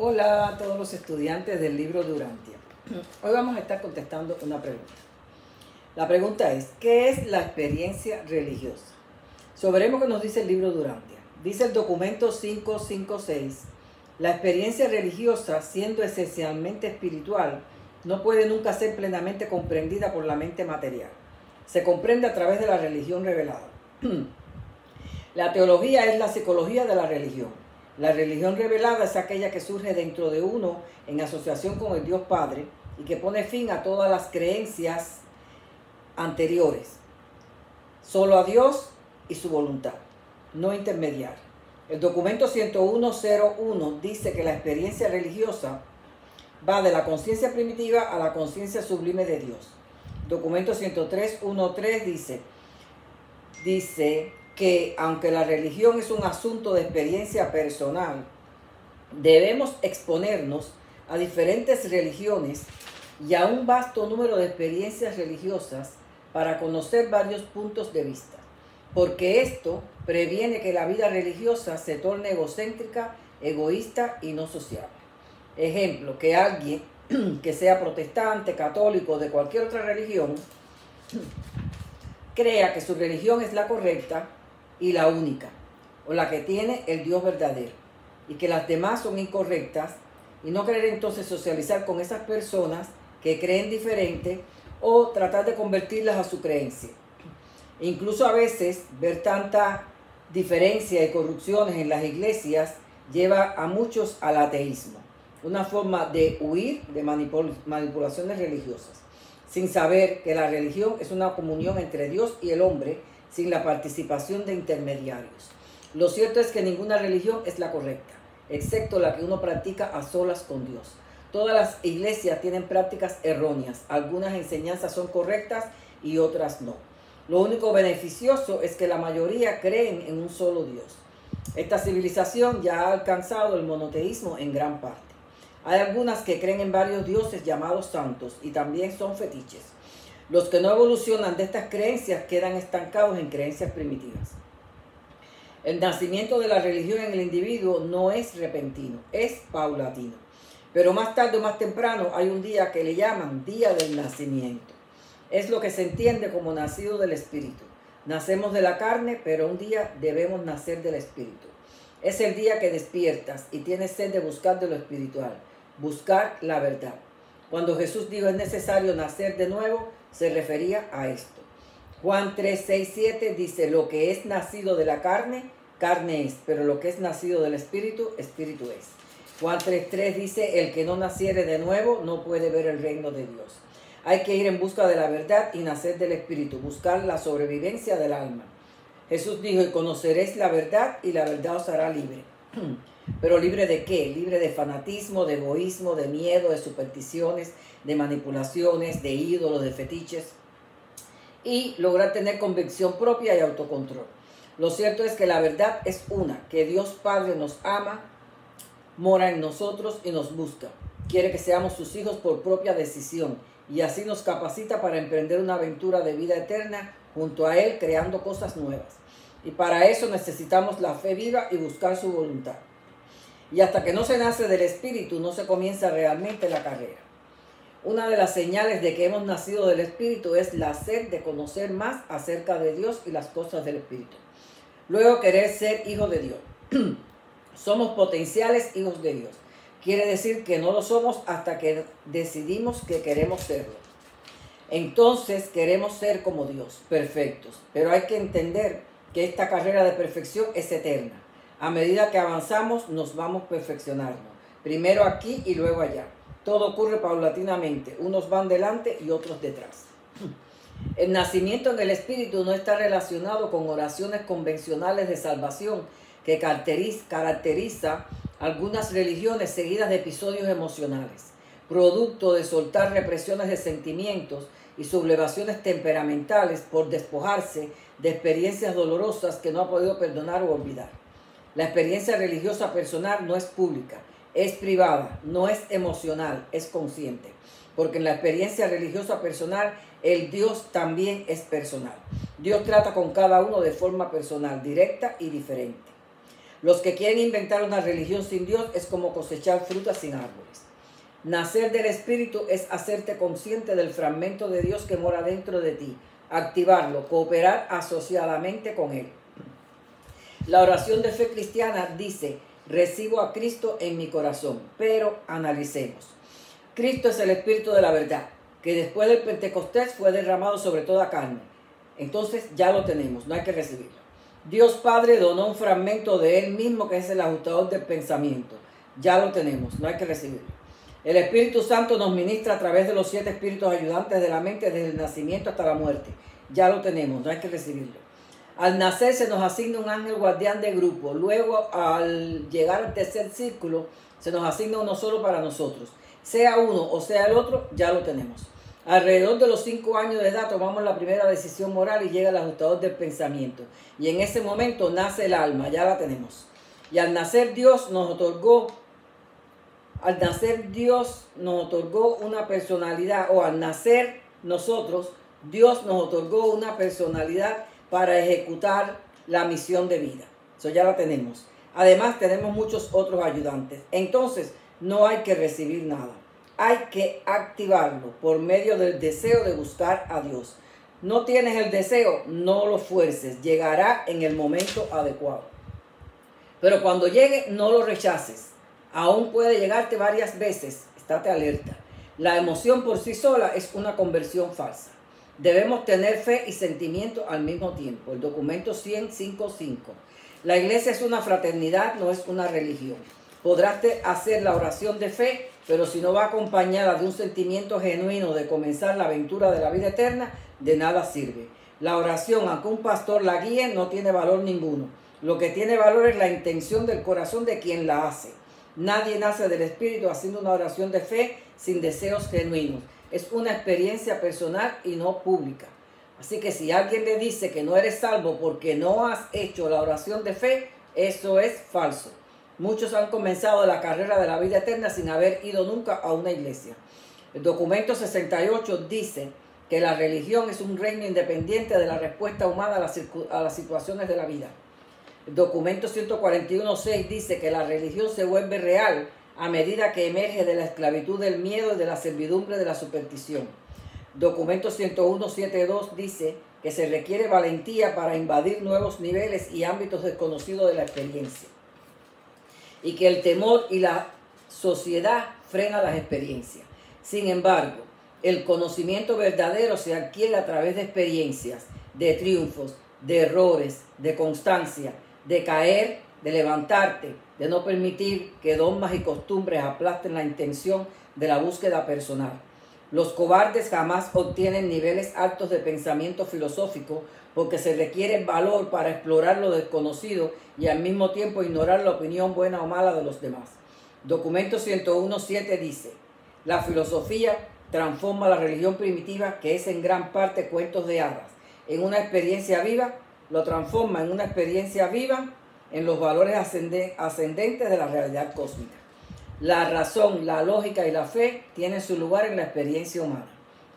Hola a todos los estudiantes del libro Durantia. Hoy vamos a estar contestando una pregunta. La pregunta es, ¿qué es la experiencia religiosa? Veremos qué nos dice el libro Durantia. Dice el documento 556, la experiencia religiosa, siendo esencialmente espiritual, no puede nunca ser plenamente comprendida por la mente material. Se comprende a través de la religión revelada. La teología es la psicología de la religión. La religión revelada es aquella que surge dentro de uno en asociación con el Dios Padre y que pone fin a todas las creencias anteriores. Solo a Dios y su voluntad, no intermediar. El documento 101.01 dice que la experiencia religiosa va de la conciencia primitiva a la conciencia sublime de Dios. Documento 103.1.3 dice que aunque la religión es un asunto de experiencia personal, debemos exponernos a diferentes religiones y a un vasto número de experiencias religiosas para conocer varios puntos de vista, porque esto previene que la vida religiosa se torne egocéntrica, egoísta y no sociable. Ejemplo, que alguien que sea protestante, católico o de cualquier otra religión crea que su religión es la correcta y la única, o la que tiene el Dios verdadero, y que las demás son incorrectas, y no querer entonces socializar con esas personas que creen diferente o tratar de convertirlas a su creencia. Incluso a veces ver tanta diferencia y corrupciones en las iglesias lleva a muchos al ateísmo, una forma de huir de manipulaciones religiosas, sin saber que la religión es una comunión entre Dios y el hombre sin la participación de intermediarios. Lo cierto es que ninguna religión es la correcta, excepto la que uno practica a solas con Dios. Todas las iglesias tienen prácticas erróneas, algunas enseñanzas son correctas y otras no. Lo único beneficioso es que la mayoría creen en un solo Dios. Esta civilización ya ha alcanzado el monoteísmo en gran parte. Hay algunas que creen en varios dioses llamados santos y también son fetiches. Los que no evolucionan de estas creencias quedan estancados en creencias primitivas. El nacimiento de la religión en el individuo no es repentino, es paulatino. Pero más tarde o más temprano hay un día que le llaman Día del Nacimiento. Es lo que se entiende como nacido del Espíritu. Nacemos de la carne, pero un día debemos nacer del Espíritu. Es el día que despiertas y tienes sed de buscar de lo espiritual, buscar la verdad. Cuando Jesús dijo es necesario nacer de nuevo, se refería a esto. Juan 3, 6, 7 dice, lo que es nacido de la carne, carne es, pero lo que es nacido del Espíritu, Espíritu es. Juan 3, 3 dice, el que no naciere de nuevo no puede ver el reino de Dios. Hay que ir en busca de la verdad y nacer del Espíritu, buscar la sobrevivencia del alma. Jesús dijo, y conoceréis la verdad y la verdad os hará libre. ¿Pero libre de qué? Libre de fanatismo, de egoísmo, de miedo, de supersticiones, de manipulaciones, de ídolos, de fetiches. Y lograr tener convicción propia y autocontrol. Lo cierto es que la verdad es una, que Dios Padre nos ama, mora en nosotros y nos busca. Quiere que seamos sus hijos por propia decisión y así nos capacita para emprender una aventura de vida eterna junto a Él, creando cosas nuevas. Y para eso necesitamos la fe viva y buscar su voluntad. Y hasta que no se nace del Espíritu, no se comienza realmente la carrera. Una de las señales de que hemos nacido del Espíritu es la sed de conocer más acerca de Dios y las cosas del Espíritu. Luego, querer ser hijo de Dios. Somos potenciales hijos de Dios. Quiere decir que no lo somos hasta que decidimos que queremos serlo. Entonces queremos ser como Dios, perfectos. Pero hay que entender que esta carrera de perfección es eterna. A medida que avanzamos nos vamos perfeccionando. Primero aquí y luego allá. Todo ocurre paulatinamente. Unos van delante y otros detrás. El nacimiento en el Espíritu no está relacionado con oraciones convencionales de salvación que caracteriza algunas religiones seguidas de episodios emocionales, producto de soltar represiones de sentimientos y sublevaciones temperamentales por despojarse de experiencias dolorosas que no ha podido perdonar o olvidar. La experiencia religiosa personal no es pública, es privada, no es emocional, es consciente. Porque en la experiencia religiosa personal, el Dios también es personal. Dios trata con cada uno de forma personal, directa y diferente. Los que quieren inventar una religión sin Dios es como cosechar frutas sin árboles. Nacer del Espíritu es hacerte consciente del fragmento de Dios que mora dentro de ti, activarlo, cooperar asociadamente con Él. La oración de fe cristiana dice: recibo a Cristo en mi corazón. Pero analicemos. Cristo es el Espíritu de la verdad, que después del Pentecostés fue derramado sobre toda carne. Entonces ya lo tenemos, no hay que recibirlo. Dios Padre donó un fragmento de Él mismo, que es el ajustador del pensamiento. Ya lo tenemos, no hay que recibirlo. El Espíritu Santo nos ministra a través de los 7 espíritus ayudantes de la mente desde el nacimiento hasta la muerte. Ya lo tenemos, no hay que recibirlo. Al nacer se nos asigna un ángel guardián de grupo. Luego, al llegar al tercer círculo, se nos asigna uno solo para nosotros. Sea uno o sea el otro, ya lo tenemos. Alrededor de los 5 años de edad tomamos la primera decisión moral y llega el ajustador del pensamiento. Y en ese momento nace el alma, ya la tenemos. Y al nacer Dios nos otorgó una personalidad, o al nacer nosotros, Dios nos otorgó una personalidad para ejecutar la misión de vida. Eso ya la tenemos. Además, tenemos muchos otros ayudantes. Entonces, no hay que recibir nada. Hay que activarlo por medio del deseo de buscar a Dios. No tienes el deseo, no lo fuerces. Llegará en el momento adecuado. Pero cuando llegue, no lo rechaces. Aún puede llegarte varias veces. Estate alerta. La emoción por sí sola es una conversión falsa. Debemos tener fe y sentimiento al mismo tiempo. El documento 100.5.5. La iglesia es una fraternidad, no es una religión. Podrás hacer la oración de fe, pero si no va acompañada de un sentimiento genuino de comenzar la aventura de la vida eterna, de nada sirve. La oración, aunque un pastor la guíe, no tiene valor ninguno. Lo que tiene valor es la intención del corazón de quien la hace. Nadie nace del Espíritu haciendo una oración de fe sin deseos genuinos. Es una experiencia personal y no pública. Así que si alguien le dice que no eres salvo porque no has hecho la oración de fe, eso es falso. Muchos han comenzado la carrera de la vida eterna sin haber ido nunca a una iglesia. El documento 68 dice que la religión es un reino independiente de la respuesta humana a las situaciones de la vida. El documento 141.6 dice que la religión se vuelve real a medida que emerge de la esclavitud del miedo y de la servidumbre de la superstición. Documento 101.7.2 dice que se requiere valentía para invadir nuevos niveles y ámbitos desconocidos de la experiencia, y que el temor y la sociedad frenan las experiencias. Sin embargo, el conocimiento verdadero se adquiere a través de experiencias, de triunfos, de errores, de constancia, de caer, de levantarte, de no permitir que dogmas y costumbres aplasten la intención de la búsqueda personal. Los cobardes jamás obtienen niveles altos de pensamiento filosófico porque se requiere valor para explorar lo desconocido y al mismo tiempo ignorar la opinión buena o mala de los demás. Documento 101.7 dice: la filosofía transforma la religión primitiva, que es en gran parte cuentos de hadas, en una experiencia viva, lo transforma en una experiencia viva en los valores ascendentes de la realidad cósmica. La razón, la lógica y la fe tienen su lugar en la experiencia humana.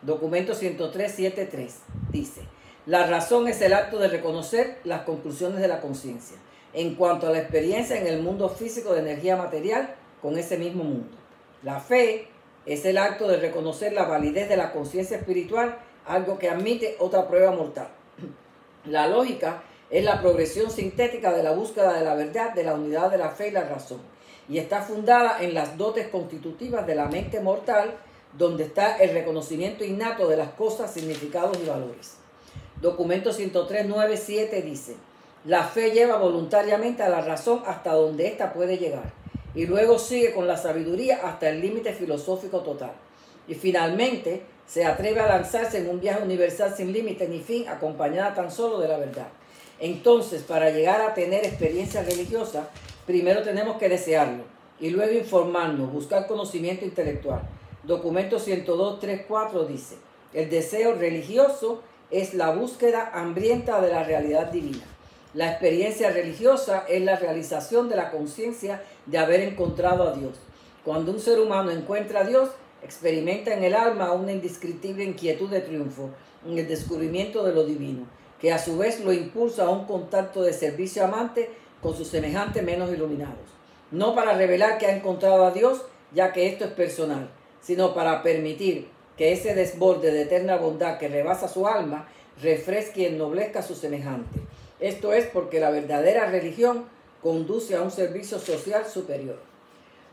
Documento 103.7.3 dice: la razón es el acto de reconocer las conclusiones de la conciencia en cuanto a la experiencia en el mundo físico de energía material con ese mismo mundo. La fe es el acto de reconocer la validez de la conciencia espiritual, algo que admite otra prueba mortal. La lógica es la progresión sintética de la búsqueda de la verdad, de la unidad de la fe y la razón, y está fundada en las dotes constitutivas de la mente mortal, donde está el reconocimiento innato de las cosas, significados y valores. Documento 103.9.7 dice: la fe lleva voluntariamente a la razón hasta donde ésta puede llegar, y luego sigue con la sabiduría hasta el límite filosófico total. Y finalmente se atreve a lanzarse en un viaje universal sin límite ni fin, acompañada tan solo de la verdad. Entonces, para llegar a tener experiencia religiosa, primero tenemos que desearlo y luego informarnos, buscar conocimiento intelectual. Documento 102.3.4 dice: el deseo religioso es la búsqueda hambrienta de la realidad divina. La experiencia religiosa es la realización de la conciencia de haber encontrado a Dios. Cuando un ser humano encuentra a Dios, experimenta en el alma una indescriptible inquietud de triunfo en el descubrimiento de lo divino, que a su vez lo impulsa a un contacto de servicio amante con sus semejantes menos iluminados. No para revelar que ha encontrado a Dios, ya que esto es personal, sino para permitir que ese desborde de eterna bondad que rebasa su alma refresque y ennoblezca a su semejante. Esto es porque la verdadera religión conduce a un servicio social superior.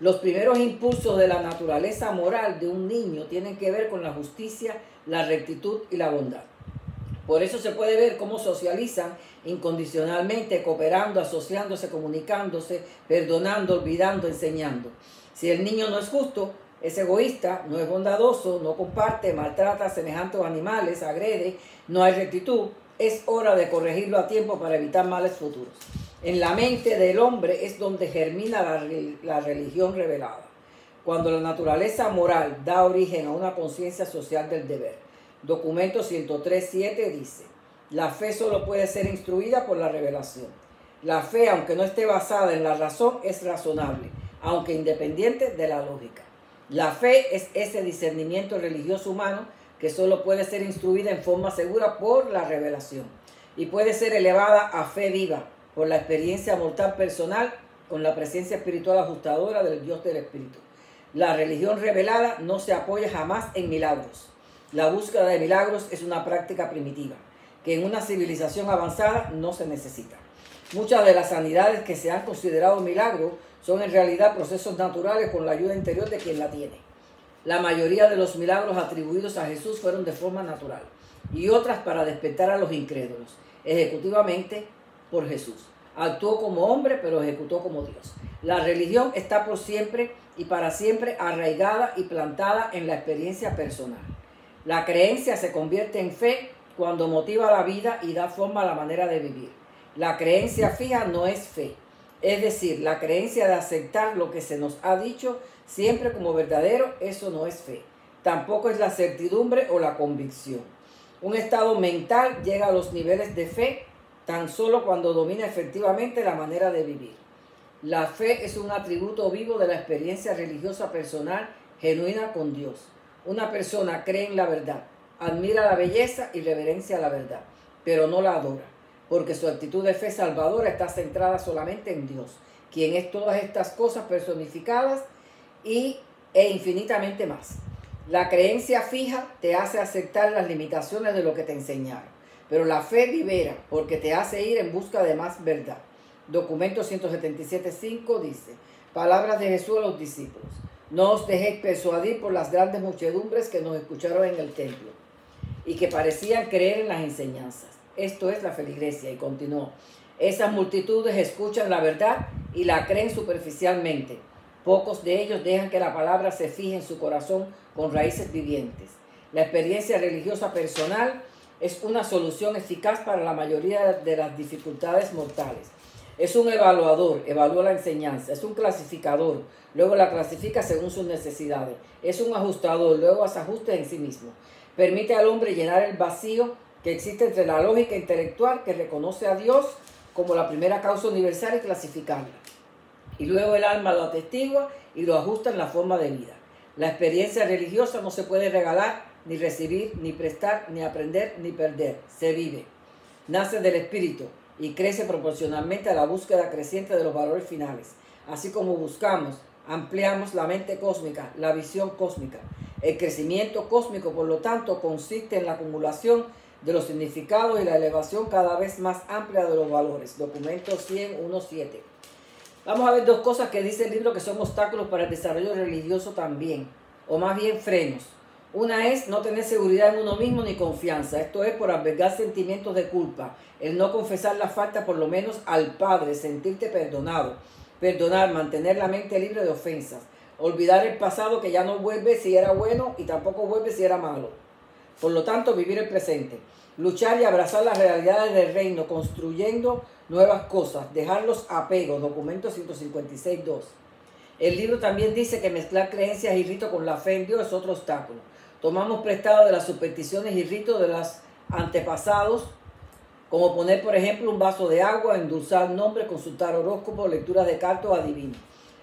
Los primeros impulsos de la naturaleza moral de un niño tienen que ver con la justicia, la rectitud y la bondad. Por eso se puede ver cómo socializan incondicionalmente, cooperando, asociándose, comunicándose, perdonando, olvidando, enseñando. Si el niño no es justo, es egoísta, no es bondadoso, no comparte, maltrata a semejantes animales, agrede, no hay rectitud, es hora de corregirlo a tiempo para evitar males futuros. En la mente del hombre es donde germina la religión revelada, cuando la naturaleza moral da origen a una conciencia social del deber. Documento 103.7 dice: la fe solo puede ser instruida por la revelación. La fe, aunque no esté basada en la razón, es razonable, aunque independiente de la lógica. La fe es ese discernimiento religioso humano que solo puede ser instruida en forma segura por la revelación y puede ser elevada a fe viva por la experiencia mortal personal con la presencia espiritual ajustadora del Dios del Espíritu. La religión revelada no se apoya jamás en milagros. La búsqueda de milagros es una práctica primitiva que en una civilización avanzada no se necesita. Muchas de las sanidades que se han considerado milagros son en realidad procesos naturales con la ayuda interior de quien la tiene. La mayoría de los milagros atribuidos a Jesús fueron de forma natural y otras para despertar a los incrédulos, ejecutivamente por Jesús. Actuó como hombre, pero ejecutó como Dios. La religión está por siempre y para siempre arraigada y plantada en la experiencia personal. La creencia se convierte en fe cuando motiva la vida y da forma a la manera de vivir. La creencia fija no es fe, es decir, la creencia de aceptar lo que se nos ha dicho siempre como verdadero, eso no es fe. Tampoco es la certidumbre o la convicción. Un estado mental llega a los niveles de fe tan solo cuando domina efectivamente la manera de vivir. La fe es un atributo vivo de la experiencia religiosa personal genuina con Dios. Una persona cree en la verdad, admira la belleza y reverencia la verdad, pero no la adora, porque su actitud de fe salvadora está centrada solamente en Dios, quien es todas estas cosas personificadas e infinitamente más. La creencia fija te hace aceptar las limitaciones de lo que te enseñaron, pero la fe libera porque te hace ir en busca de más verdad. Documento 177.5 dice: palabras de Jesús a los discípulos: no os dejéis persuadir por las grandes muchedumbres que nos escucharon en el templo y que parecían creer en las enseñanzas. Esto es la feligresía. Y continuó: esas multitudes escuchan la verdad y la creen superficialmente. Pocos de ellos dejan que la palabra se fije en su corazón con raíces vivientes. La experiencia religiosa personal es una solución eficaz para la mayoría de las dificultades mortales. Es un evaluador, evalúa la enseñanza. Es un clasificador, luego la clasifica según sus necesidades. Es un ajustador, luego hace ajustes en sí mismo. Permite al hombre llenar el vacío que existe entre la lógica intelectual que reconoce a Dios como la primera causa universal y clasificarla. Y luego el alma lo atestigua y lo ajusta en la forma de vida. La experiencia religiosa no se puede regalar, ni recibir, ni prestar, ni aprender, ni perder. Se vive. Nace del espíritu y crece proporcionalmente a la búsqueda creciente de los valores finales. Así como buscamos, ampliamos la mente cósmica, la visión cósmica. El crecimiento cósmico, por lo tanto, consiste en la acumulación de los significados y la elevación cada vez más amplia de los valores. Documento 100.1.7. Vamos a ver dos cosas que dice el libro que son obstáculos para el desarrollo religioso también, o más bien frenos. Una es no tener seguridad en uno mismo ni confianza. Esto es por albergar sentimientos de culpa, el no confesar la falta por lo menos al Padre, sentirte perdonado, perdonar, mantener la mente libre de ofensas, olvidar el pasado que ya no vuelve si era bueno y tampoco vuelve si era malo. Por lo tanto, vivir el presente, luchar y abrazar las realidades del reino, construyendo nuevas cosas, dejar los apegos. Documento 156.2. El libro también dice que mezclar creencias y ritos con la fe en Dios es otro obstáculo. Tomamos prestado de las supersticiones y ritos de los antepasados, como poner, por ejemplo, un vaso de agua, endulzar nombres, consultar horóscopos, lecturas de cartas o adivinos.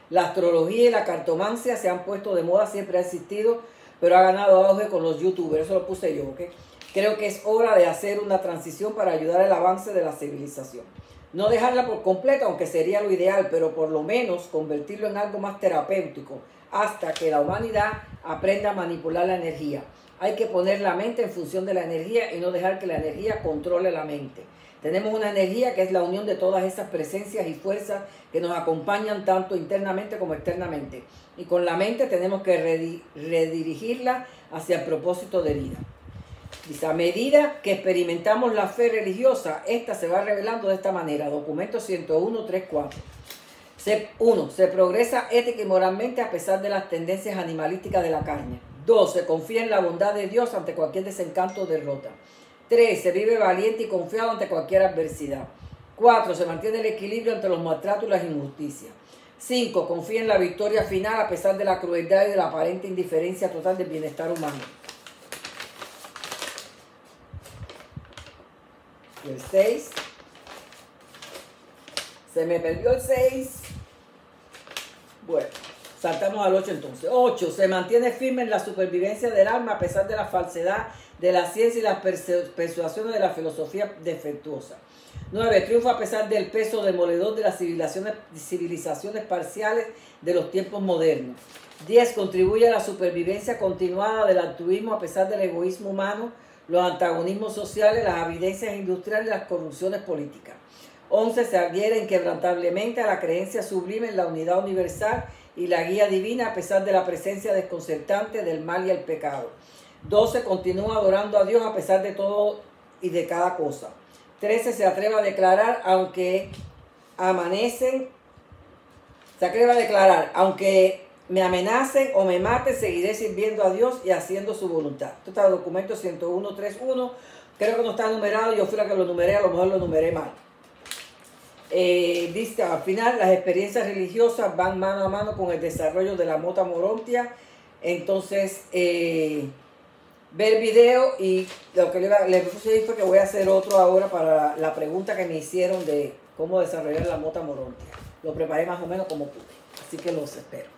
La astrología y la cartomancia se han puesto de moda, siempre ha existido, pero ha ganado auge con los youtubers. Eso lo puse yo, ¿ok? Creo que es hora de hacer una transición para ayudar al avance de la civilización. No dejarla por completo, aunque sería lo ideal, pero por lo menos convertirlo en algo más terapéutico hasta que la humanidad aprenda a manipular la energía. Hay que poner la mente en función de la energía y no dejar que la energía controle la mente. Tenemos una energía que es la unión de todas esas presencias y fuerzas que nos acompañan tanto internamente como externamente. Y con la mente tenemos que redirigirla hacia el propósito de vida. Dice, a medida que experimentamos la fe religiosa, esta se va revelando de esta manera. Documento 101.3.4. 1. Se progresa ética y moralmente a pesar de las tendencias animalísticas de la carne. 2. Se confía en la bondad de Dios ante cualquier desencanto o derrota. 3. Se vive valiente y confiado ante cualquier adversidad. 4. Se mantiene el equilibrio entre los maltratos y las injusticias. 5. Confía en la victoria final a pesar de la crueldad y de la aparente indiferencia total del bienestar humano. El 6. Se me perdió el 6. Bueno, saltamos al 8 entonces. 8. Se mantiene firme en la supervivencia del alma a pesar de la falsedad de la ciencia y las persuasiones de la filosofía defectuosa. 9. Triunfa a pesar del peso demoledor de las civilizaciones parciales de los tiempos modernos. 10. Contribuye a la supervivencia continuada del altruismo a pesar del egoísmo humano, los antagonismos sociales, las evidencias industriales y las corrupciones políticas. 11. Se adhiere inquebrantablemente a la creencia sublime en la unidad universal y la guía divina a pesar de la presencia desconcertante del mal y el pecado. 12. Continúa adorando a Dios a pesar de todo y de cada cosa. 13. Se atreve a declarar, aunque me amenacen o me maten, seguiré sirviendo a Dios y haciendo su voluntad. Esto está en el documento 101.3.1. Creo que no está numerado, yo fui la que lo numeré, a lo mejor lo numeré mal. Dice, al final las experiencias religiosas van mano a mano con el desarrollo de la Mota Morontia. Entonces, ver video, y lo que le puse ahí fue que voy a hacer otro ahora para la pregunta que me hicieron de cómo desarrollar la Mota Morontia. Lo preparé más o menos como pude, así que los espero.